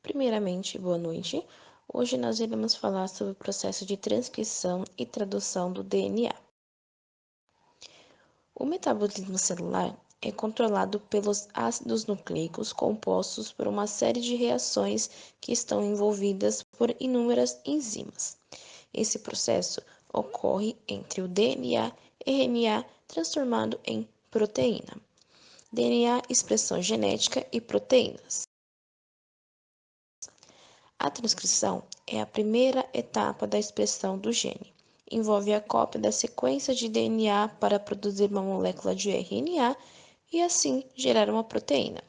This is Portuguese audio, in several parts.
Primeiramente, boa noite. Hoje nós iremos falar sobre o processo de transcrição e tradução do DNA. O metabolismo celular é controlado pelos ácidos nucleicos compostos por uma série de reações que estão envolvidas por inúmeras enzimas. Esse processo ocorre entre o DNA e RNA transformado em proteína. DNA, expressão genética e proteínas. A transcrição é a primeira etapa da expressão do gene. Envolve a cópia da sequência de DNA para produzir uma molécula de RNA e assim gerar uma proteína.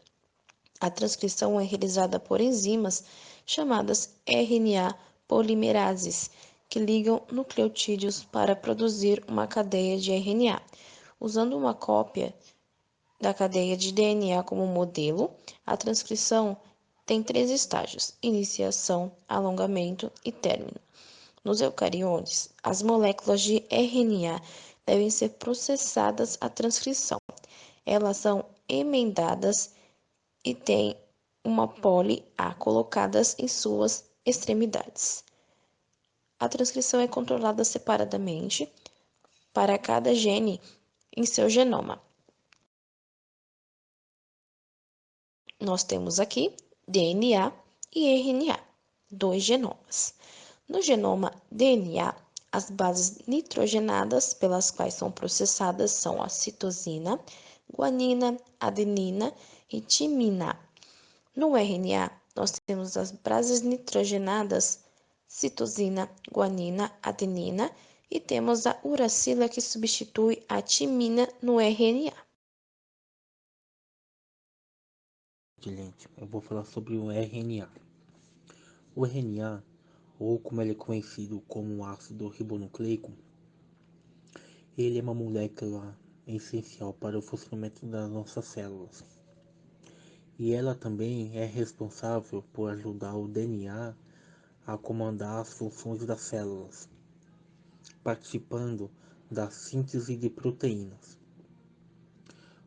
A transcrição é realizada por enzimas chamadas RNA polimerases, que ligam nucleotídeos para produzir uma cadeia de RNA. Usando uma cópia da cadeia de DNA como modelo, a transcrição tem 3 estágios: iniciação, alongamento e término. Nos eucariontes, as moléculas de RNA devem ser processadas à transcrição. Elas são emendadas e têm uma poli-A colocadas em suas extremidades. A transcrição é controlada separadamente para cada gene em seu genoma. Nós temos aqui DNA e RNA, 2 genomas. No genoma DNA, as bases nitrogenadas pelas quais são processadas são a citosina, guanina, adenina e timina. No RNA, nós temos as bases nitrogenadas citosina, guanina, adenina e temos a uracila que substitui a timina no RNA. Gente, eu vou falar sobre o RNA. O RNA, ou como ele é conhecido como ácido ribonucleico, ele é uma molécula essencial para o funcionamento das nossas células. E ela também é responsável por ajudar o DNA a comandar as funções das células, participando da síntese de proteínas.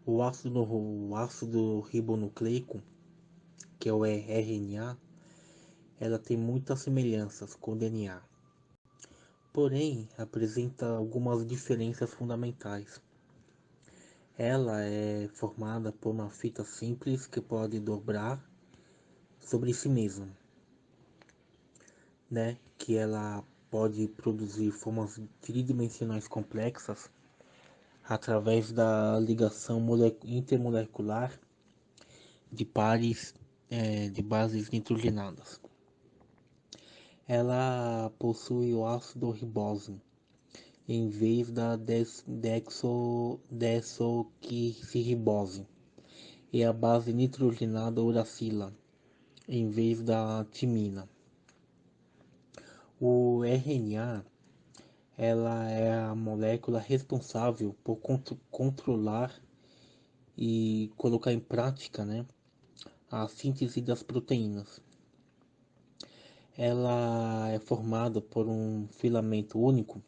O ácido ribonucleico, que é o RNA, ela tem muitas semelhanças com o DNA, porém apresenta algumas diferenças fundamentais. Ela é formada por uma fita simples que pode dobrar sobre si mesma, né? Que ela pode produzir formas tridimensionais complexas através da ligação intermolecular de pares de bases nitrogenadas. Ela possui o ácido ribose em vez da desoxirribose e a base nitrogenada uracila em vez da timina. O RNA ela é a molécula responsável por controlar e colocar em prática, né, a síntese das proteínas. Ela é formada por um filamento único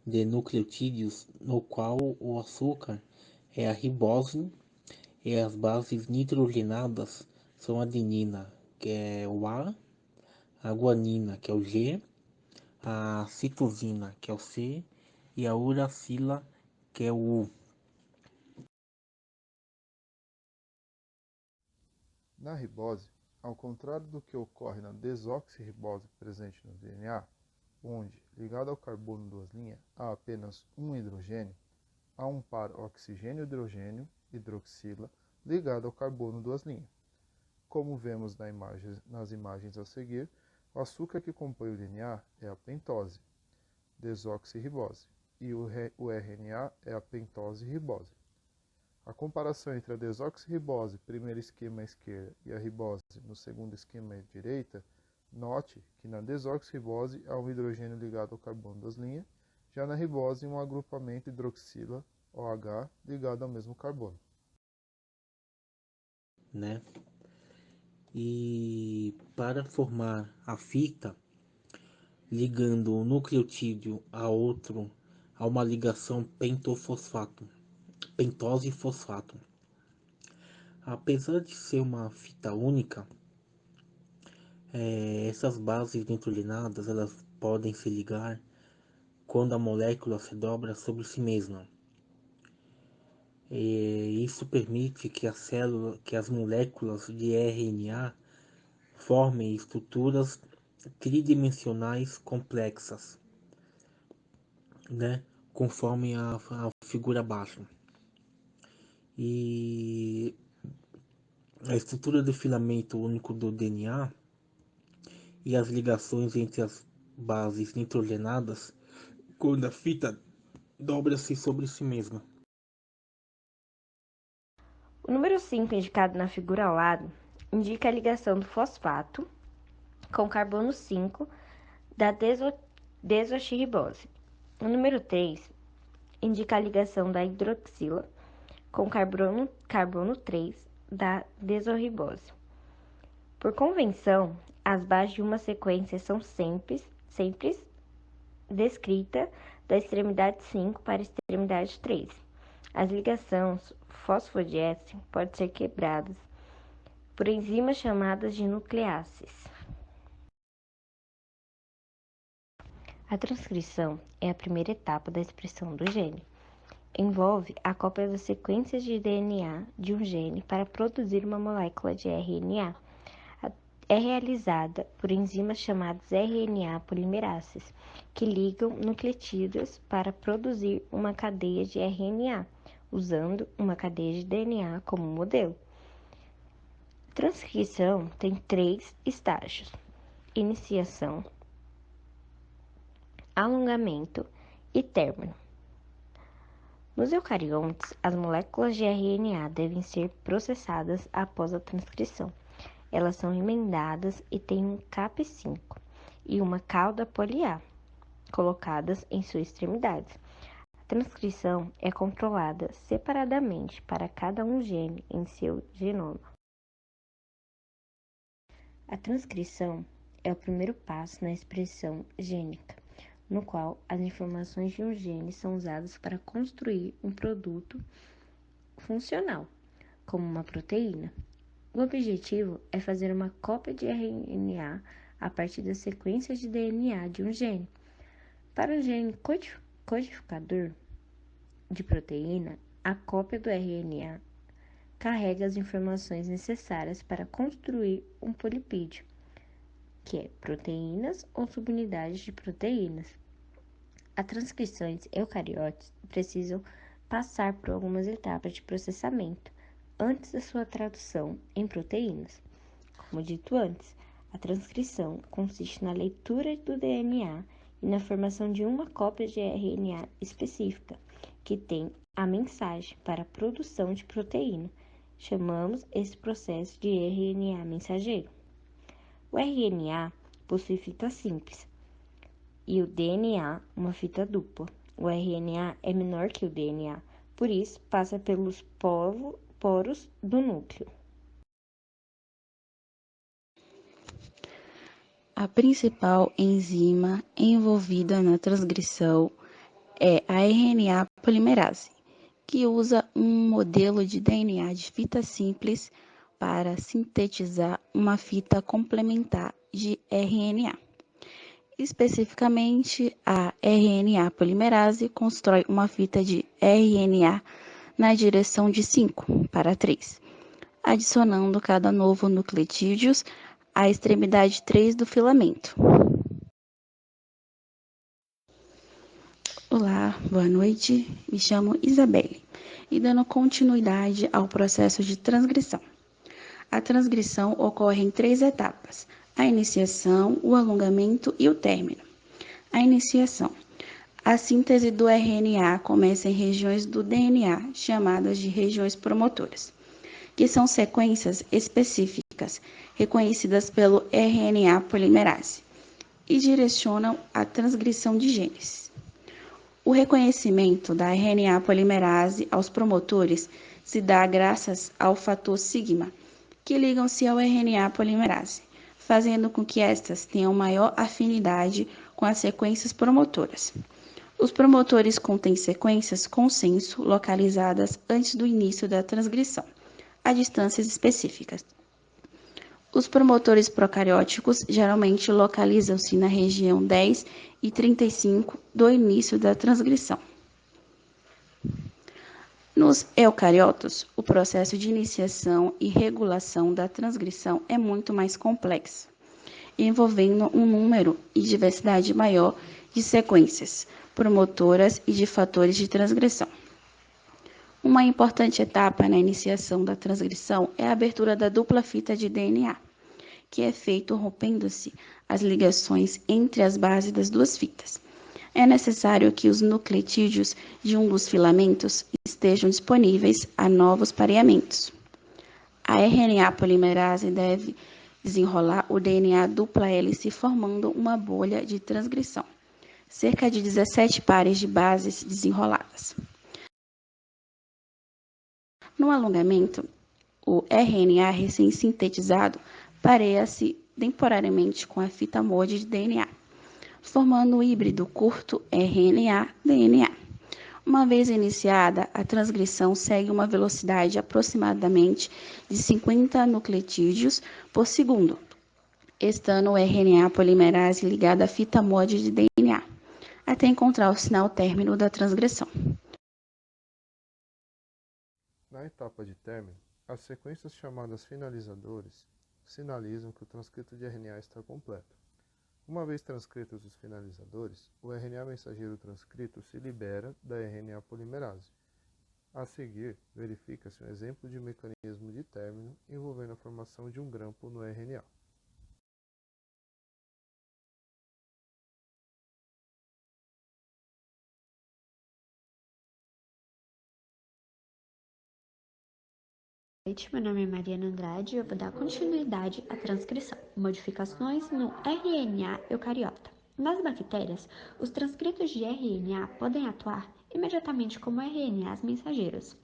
de nucleotídeos, no qual o açúcar é a ribose e as bases nitrogenadas são a adenina, que é o a guanina, que é o G, a citosina, que é o C, e a uracila, que é o U. Na ribose, ao contrário do que ocorre na desoxirribose presente no DNA, onde, ligado ao carbono duas linhas, há apenas um hidrogênio, há um par oxigênio-hidrogênio, hidroxila, ligado ao carbono duas linhas. Como vemos nas imagens a seguir, o açúcar que compõe o DNA é a pentose, desoxirribose, e o RNA é a pentose-ribose. A comparação entre a desoxirribose, primeiro esquema à esquerda, e a ribose, no segundo esquema à direita, note que na desoxirribose há um hidrogênio ligado ao carbono das linhas, já na ribose um agrupamento hidroxila, OH, ligado ao mesmo carbono. Né? E para formar a fita, ligando o nucleotídeo a outro, a uma ligação pentose-fosfato. Apesar de ser uma fita única, Essas bases nitrogênadas, elas podem se ligar quando a molécula se dobra sobre si mesma. Isso permite que as moléculas de RNA formem estruturas tridimensionais complexas, né? Conforme a figura abaixo. E a estrutura do filamento único do DNA e as ligações entre as bases nitrogenadas quando a fita dobra-se sobre si mesma. O número 5, indicado na figura ao lado, indica a ligação do fosfato com carbono 5 da desoxirribose. O número 3 indica a ligação da hidroxila com carbono 3 da desoxirribose. Por convenção, as bases de uma sequência são sempre descritas da extremidade 5 para a extremidade 3. As ligações fosfodiéster podem ser quebradas por enzimas chamadas de nucleases. A transcrição é a primeira etapa da expressão do gene. Envolve a cópia das sequências de DNA de um gene para produzir uma molécula de RNA. É realizada por enzimas chamadas RNA polimerases, que ligam nucleotídeos para produzir uma cadeia de RNA, usando uma cadeia de DNA como modelo. Transcrição tem 3 estágios: iniciação, alongamento e término. Nos eucariontes, as moléculas de RNA devem ser processadas após a transcrição. Elas são emendadas e têm um Cap5 e uma cauda poli-A colocadas em suas extremidades. A transcrição é controlada separadamente para cada um gene em seu genoma. A transcrição é o primeiro passo na expressão gênica, no qual as informações de um gene são usadas para construir um produto funcional, como uma proteína. O objetivo é fazer uma cópia de RNA a partir das sequências de DNA de um gene. Para o gene codificador de proteína, a cópia do RNA carrega as informações necessárias para construir um polipídio, que é proteínas ou subunidades de proteínas. As transcrições eucariotes precisam passar por algumas etapas de processamento antes da sua tradução em proteínas. Como dito antes, a transcrição consiste na leitura do DNA e na formação de uma cópia de RNA específica, que tem a mensagem para a produção de proteína. Chamamos esse processo de RNA mensageiro. O RNA possui fita simples e o DNA uma fita dupla. O RNA é menor que o DNA, por isso passa pelos poros do núcleo. A principal enzima envolvida na transcrição é a RNA polimerase, que usa um modelo de DNA de fita simples para sintetizar uma fita complementar de RNA. Especificamente, a RNA polimerase constrói uma fita de RNA na direção de 5 para 3, adicionando cada novo nucleotídeos à extremidade 3 do filamento. Olá, boa noite. Me chamo Isabelle e dando continuidade ao processo de transcrição. A transcrição ocorre em 3 etapas: a iniciação, o alongamento e o término. A iniciação. A síntese do RNA começa em regiões do DNA, chamadas de regiões promotoras, que são sequências específicas reconhecidas pelo RNA polimerase e direcionam a transcrição de genes. O reconhecimento da RNA polimerase aos promotores se dá graças ao fator sigma, que ligam-se ao RNA polimerase, fazendo com que estas tenham maior afinidade com as sequências promotoras. Os promotores contêm sequências consenso localizadas antes do início da transcrição, a distâncias específicas. Os promotores procarióticos geralmente localizam-se na região 10 e 35 do início da transcrição. Nos eucariotos, o processo de iniciação e regulação da transcrição é muito mais complexo, envolvendo um número e diversidade maior de sequências promotoras e de fatores de transcrição. Uma importante etapa na iniciação da transcrição é a abertura da dupla fita de DNA, que é feito rompendo-se as ligações entre as bases das duas fitas. É necessário que os nucleotídeos de um dos filamentos estejam disponíveis a novos pareamentos. A RNA polimerase deve desenrolar o DNA dupla hélice formando uma bolha de transcrição, cerca de 17 pares de bases desenroladas. No alongamento, o RNA recém-sintetizado pareia-se temporariamente com a fita MOD de DNA, formando o híbrido curto RNA-DNA. Uma vez iniciada, a transcrição segue uma velocidade aproximadamente de 50 nucleotídeos por segundo, estando o RNA polimerase ligado à fita MOD de DNA, até encontrar o sinal término da transcrição. Na etapa de término, as sequências chamadas finalizadores sinalizam que o transcrito de RNA está completo. Uma vez transcritos os finalizadores, o RNA mensageiro transcrito se libera da RNA polimerase. A seguir, verifica-se um exemplo de mecanismo de término envolvendo a formação de um grampo no RNA. Meu nome é Mariana Andrade e eu vou dar continuidade à transcrição. Modificações no RNA eucariota. Nas bactérias, os transcritos de RNA podem atuar imediatamente como RNAs mensageiros.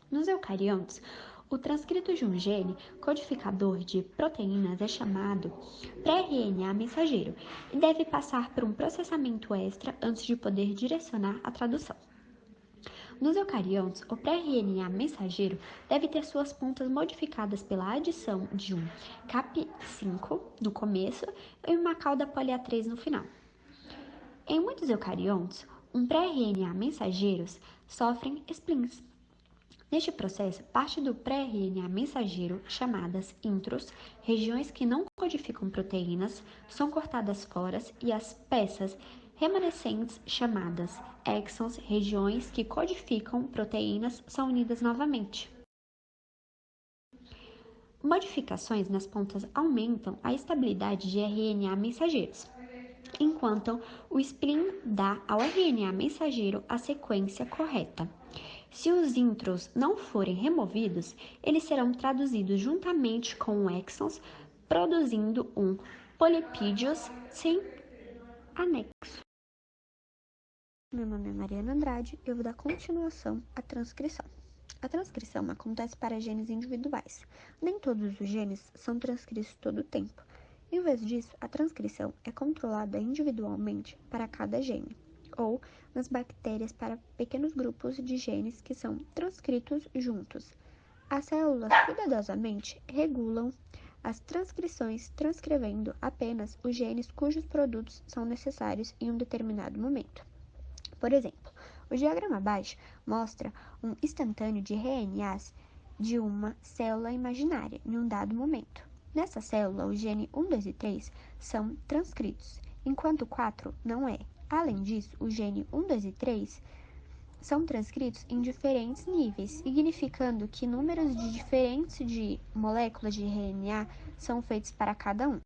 Nos eucariontes, o transcrito de um gene codificador de proteínas é chamado pré-RNA mensageiro e deve passar por um processamento extra antes de poder direcionar a tradução. Nos eucariontes, o pré-RNA mensageiro deve ter suas pontas modificadas pela adição de um Cap5 no começo e uma cauda polia3 no final. Em muitos eucariontes, um pré-RNA mensageiros sofrem splins. Neste processo, parte do pré-RNA mensageiro, chamadas intros, regiões que não codificam proteínas, são cortadas fora e as peças remanescentes, chamadas exons, regiões que codificam proteínas, são unidas novamente. Modificações nas pontas aumentam a estabilidade de RNA mensageiros, enquanto o splin dá ao RNA mensageiro a sequência correta. Se os intros não forem removidos, eles serão traduzidos juntamente com exons, produzindo um polipídios sem anexo. Meu nome é Mariana Andrade e eu vou dar continuação à transcrição. A transcrição acontece para genes individuais. Nem todos os genes são transcritos todo o tempo. Em vez disso, a transcrição é controlada individualmente para cada gene, ou nas bactérias para pequenos grupos de genes que são transcritos juntos. As células cuidadosamente regulam as transcrições, transcrevendo apenas os genes cujos produtos são necessários em um determinado momento. Por exemplo, o diagrama abaixo mostra um instantâneo de RNAs de uma célula imaginária em um dado momento. Nessa célula, o gene 1, 2 e 3 são transcritos, enquanto o 4 não é. Além disso, o gene 1, 2 e 3 são transcritos em diferentes níveis, significando que números de diferentes de moléculas de RNA são feitos para cada um.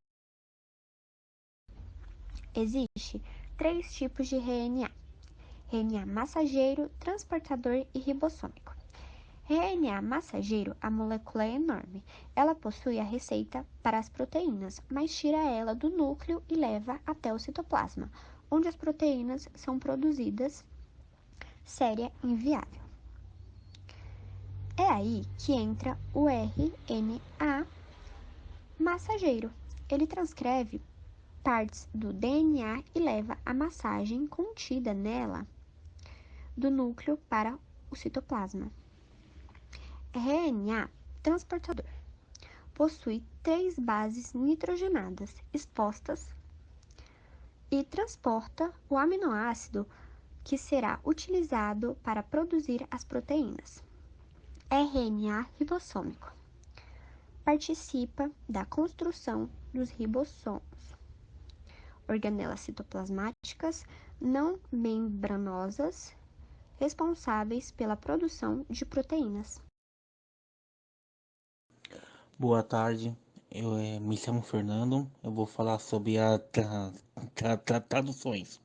Existem 3 tipos de RNA: RNA mensageiro, transportador e ribossômico. RNA mensageiro, a molécula é enorme. Ela possui a receita para as proteínas, mas tira ela do núcleo e leva até o citoplasma, onde as proteínas são produzidas, série inviável. É aí que entra o RNA mensageiro. Ele transcreve partes do DNA e leva a mensagem contida nela do núcleo para o citoplasma. RNA transportador possui 3 bases nitrogenadas expostas e transporta o aminoácido que será utilizado para produzir as proteínas. RNA ribossômico. Participa da construção dos ribossomos, organelas citoplasmáticas não membranosas responsáveis pela produção de proteínas. Boa tarde, eu me chamo Fernando, eu vou falar sobre as traduções.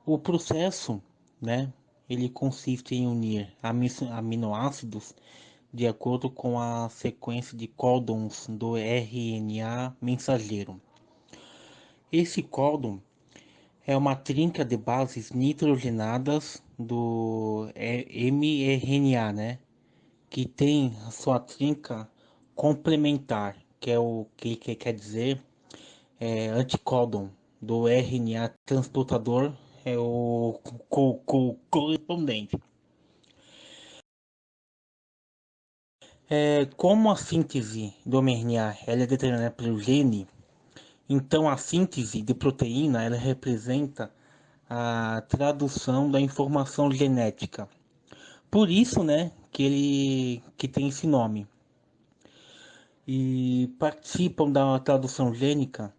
O processo, né, ele consiste em unir aminoácidos de acordo com a sequência de códons do RNA mensageiro. Esse códon é uma trinca de bases nitrogenadas do mRNA, né, que tem a sua trinca complementar, que é o que quer dizer anticódon do RNA transportador, é o correspondente. Como a síntese do mRNA ela é determinada pelo gene, então a síntese de proteína ela representa a tradução da informação genética. Por isso, né, que tem esse nome. E participam da tradução gênica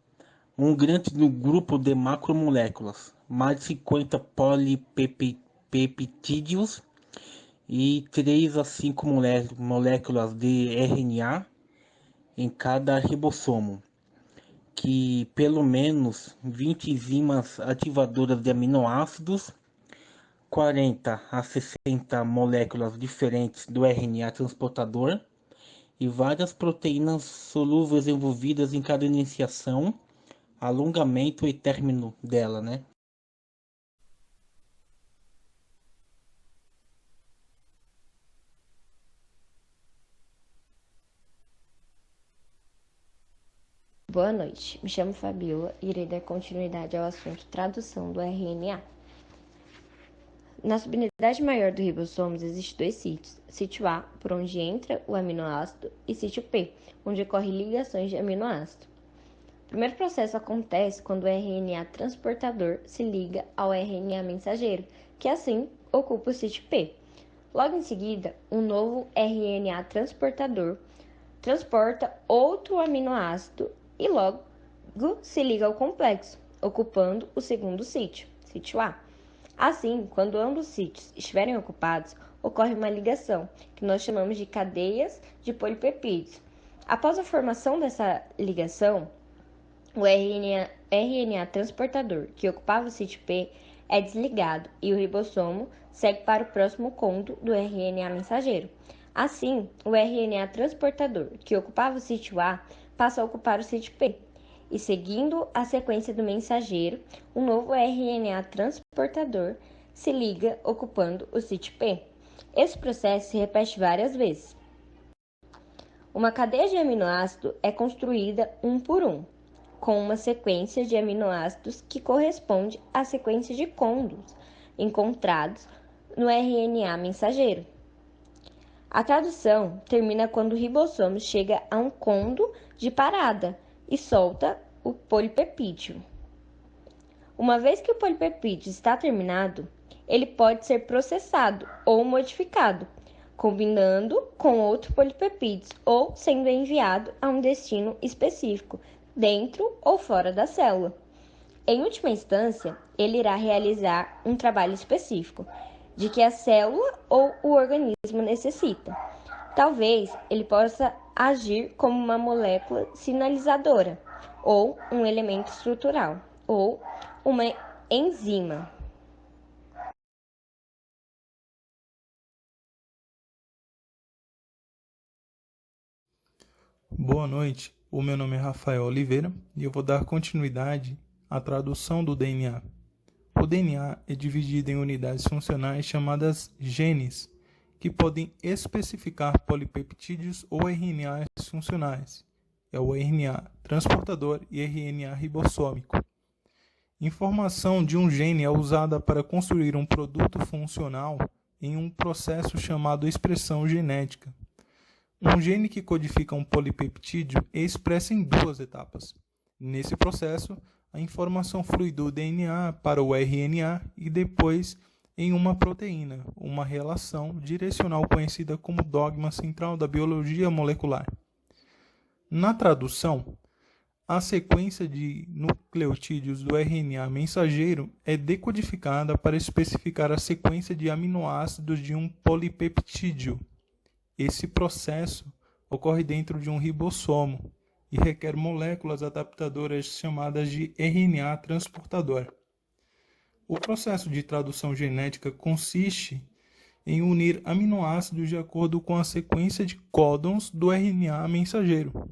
um grande grupo de macromoléculas, mais de 50 polipeptídeos e 3 a 5 moléculas de RNA em cada ribossomo, que pelo menos 20 enzimas ativadoras de aminoácidos, 40 a 60 moléculas diferentes do RNA transportador e várias proteínas solúveis envolvidas em cada iniciação, alongamento e término dela, né? Boa noite, me chamo Fabiola e irei dar continuidade ao assunto tradução do RNA. Na subunidade maior do ribossomos existem 2 sítios, sítio A, por onde entra o aminoácido, e sítio P, onde ocorrem ligações de aminoácido. O primeiro processo acontece quando o RNA transportador se liga ao RNA mensageiro, que assim ocupa o sítio P. Logo em seguida, um novo RNA transportador transporta outro aminoácido e logo se liga ao complexo, ocupando o segundo sítio, sítio A. Assim, quando ambos os sítios estiverem ocupados, ocorre uma ligação, que nós chamamos de cadeias de polipepídeos. Após a formação dessa ligação, o RNA transportador, que ocupava o sítio P, é desligado e o ribossomo segue para o próximo cômodo do RNA mensageiro. Assim, o RNA transportador, que ocupava o sítio A, passa a ocupar o sítio P. E seguindo a sequência do mensageiro, um novo RNA transportador se liga ocupando o sítio P. Esse processo se repete várias vezes. Uma cadeia de aminoácidos é construída um por um, com uma sequência de aminoácidos que corresponde à sequência de côndos encontrados no RNA mensageiro. A tradução termina quando o ribossomo chega a um côndo de parada e solta o polipepídeo. Uma vez que o polipepídeo está terminado, ele pode ser processado ou modificado, combinando com outro polipepídeo ou sendo enviado a um destino específico, dentro ou fora da célula. Em última instância, ele irá realizar um trabalho específico, de que a célula ou o organismo necessita. Talvez ele possa agir como uma molécula sinalizadora, ou um elemento estrutural, ou uma enzima. Boa noite, o meu nome é Rafael Oliveira e eu vou dar continuidade à tradução do DNA. O DNA é dividido em unidades funcionais chamadas genes, que podem especificar polipeptídeos ou RNAs funcionais. É o RNA transportador e RNA ribossômico. Informação de um gene é usada para construir um produto funcional em um processo chamado expressão genética. Um gene que codifica um polipeptídeo é expresso em 2 etapas. Nesse processo, a informação flui do DNA para o RNA e depois em uma proteína, uma relação direcional conhecida como dogma central da biologia molecular. Na tradução, a sequência de nucleotídeos do RNA mensageiro é decodificada para especificar a sequência de aminoácidos de um polipeptídeo. Esse processo ocorre dentro de um ribossomo e requer moléculas adaptadoras chamadas de RNA transportador. O processo de tradução genética consiste em unir aminoácidos de acordo com a sequência de códons do RNA mensageiro.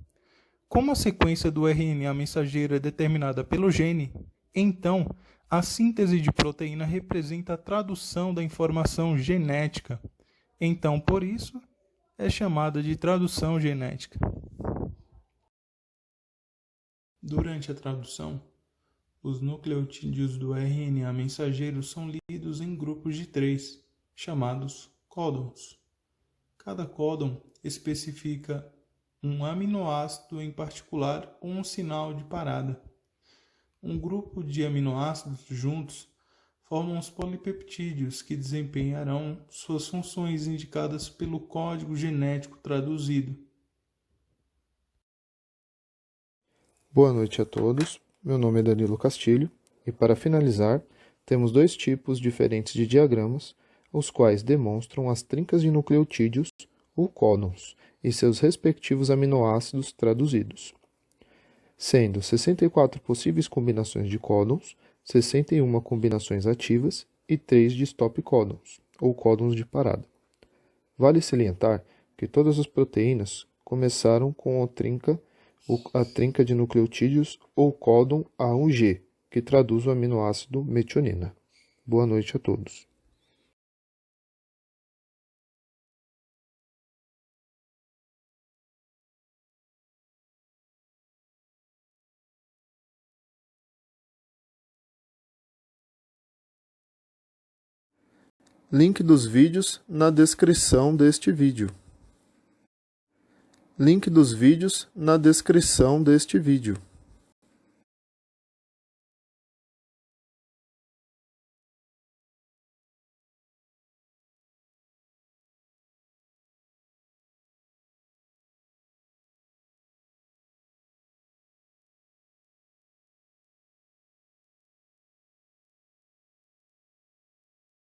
Como a sequência do RNA mensageiro é determinada pelo gene, então a síntese de proteína representa a tradução da informação genética. Então, por isso, é chamada de tradução genética. Durante a tradução, os nucleotídeos do RNA mensageiro são lidos em grupos de 3, chamados códons. Cada códon especifica um aminoácido em particular ou um sinal de parada. Um grupo de aminoácidos juntos formam os polipeptídeos que desempenharão suas funções indicadas pelo código genético traduzido. Boa noite a todos, meu nome é Danilo Castilho e para finalizar, temos 2 tipos diferentes de diagramas, os quais demonstram as trincas de nucleotídeos ou códons e seus respectivos aminoácidos traduzidos, sendo 64 possíveis combinações de códons, 61 combinações ativas e 3 de stop códons, ou códons de parada. Vale salientar que todas as proteínas começaram com a trinca de nucleotídeos ou códon A1G, que traduz o aminoácido metionina. Boa noite a todos. Link dos vídeos na descrição deste vídeo. Link dos vídeos na descrição deste vídeo.